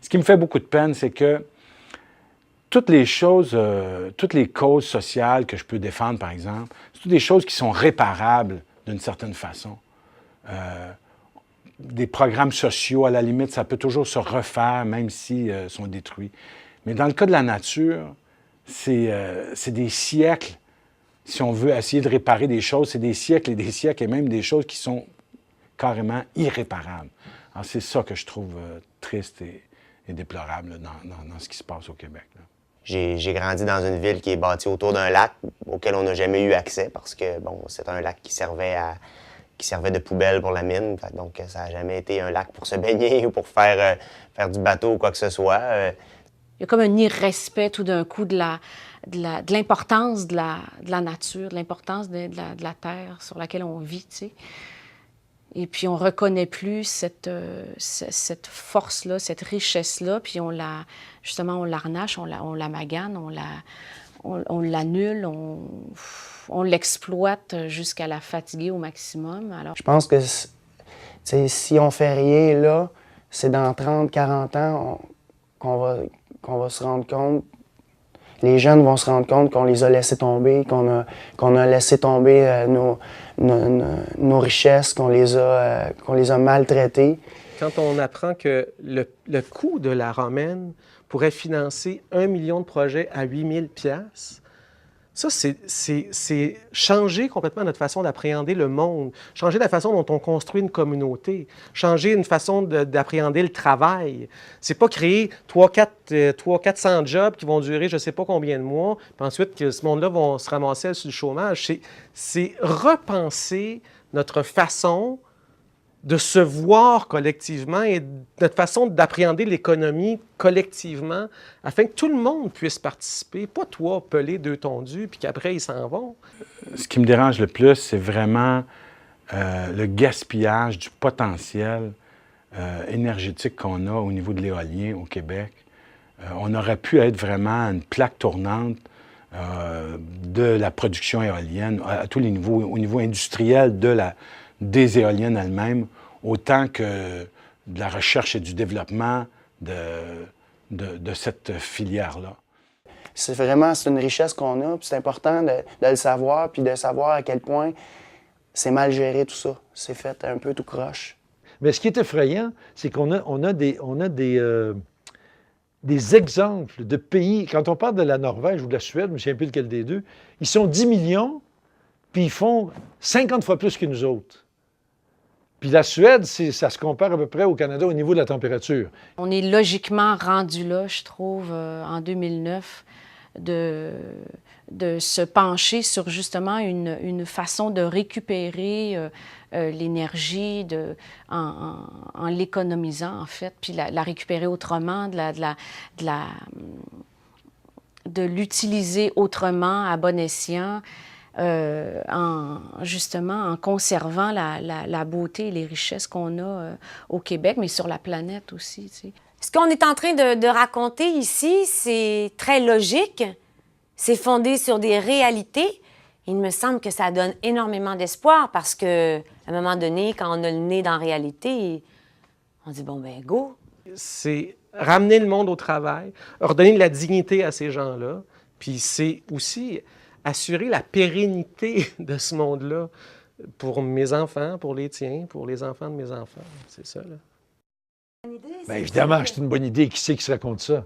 Ce qui me fait beaucoup de peine, c'est que toutes les choses, toutes les causes sociales que je peux défendre, par exemple, c'est toutes des choses qui sont réparables d'une certaine façon. Des programmes sociaux, à la limite, ça peut toujours se refaire, même s'ils sont détruits. Mais dans le cas de la nature, c'est des siècles. Si on veut essayer de réparer des choses, c'est des siècles et même des choses qui sont carrément irréparables. Alors, c'est ça que je trouve triste et déplorable là, dans ce qui se passe au Québec. J'ai grandi dans une ville qui est bâtie autour d'un lac auquel on n'a jamais eu accès parce que, bon, c'est un lac qui servait de poubelle pour la mine. Donc, ça n'a jamais été un lac pour se baigner ou pour faire du bateau ou quoi que ce soit. Il y a comme un irrespect tout d'un coup de l'importance de la nature, de l'importance de la terre sur laquelle on vit, tu sais. Et puis, on ne reconnaît plus cette force-là, cette richesse-là, puis justement, on l'arnache, on la magane, on l'annule, on l'exploite jusqu'à la fatiguer au maximum. Alors, je pense que si on fait rien là, c'est dans 30, 40 ans qu'on va se rendre compte, les jeunes vont se rendre compte qu'on les a laissés tomber, qu'on a laissé tomber nos richesses, qu'on les a maltraitées. Quand on apprend que le coût de la romaine pourrait financer 1 million de projets à 8 000 $, ça, c'est changer complètement notre façon d'appréhender le monde, changer la façon dont on construit une communauté, changer une façon d'appréhender le travail. C'est pas créer 400 jobs qui vont durer je ne sais pas combien de mois, puis ensuite que ce monde-là va se ramasser sur le chômage. C'est repenser notre façon de se voir collectivement et notre façon d'appréhender l'économie collectivement afin que tout le monde puisse participer, pas toi, pelé, deux tondus, puis qu'après, ils s'en vont. Ce qui me dérange le plus, c'est vraiment le gaspillage du potentiel énergétique qu'on a au niveau de l'éolien au Québec. On aurait pu être vraiment une plaque tournante de la production éolienne à tous les niveaux, au niveau industriel des éoliennes elles-mêmes, autant que de la recherche et du développement de cette filière-là. C'est une richesse qu'on a, puis c'est important de le savoir, puis de savoir à quel point c'est mal géré tout ça. C'est fait un peu tout croche. Mais ce qui est effrayant, c'est qu'on a des exemples de pays. Quand on parle de la Norvège ou de la Suède, je ne me souviens plus lequel des deux, ils sont 10 millions, puis ils font 50 fois plus que nous autres. Puis la Suède, ça se compare à peu près au Canada au niveau de la température. On est logiquement rendu là, je trouve, en 2009, de se pencher sur justement une façon de récupérer l'énergie en l'économisant, en fait, puis la récupérer autrement, de l'utiliser autrement, à bon escient, justement en conservant la beauté et les richesses qu'on a au Québec, mais sur la planète aussi, tu sais. Ce qu'on est en train de raconter ici, c'est très logique, c'est fondé sur des réalités. Il me semble que ça donne énormément d'espoir parce que, à un moment donné, quand on a le nez dans la réalité, on dit « bon, ben go ». C'est ramener le monde au travail, redonner de la dignité à ces gens-là, puis c'est aussi assurer la pérennité de ce monde-là pour mes enfants, pour les tiens, pour les enfants de mes enfants. C'est ça, là. Bien évidemment, c'est une bonne idée. Qui c'est qui se raconte ça?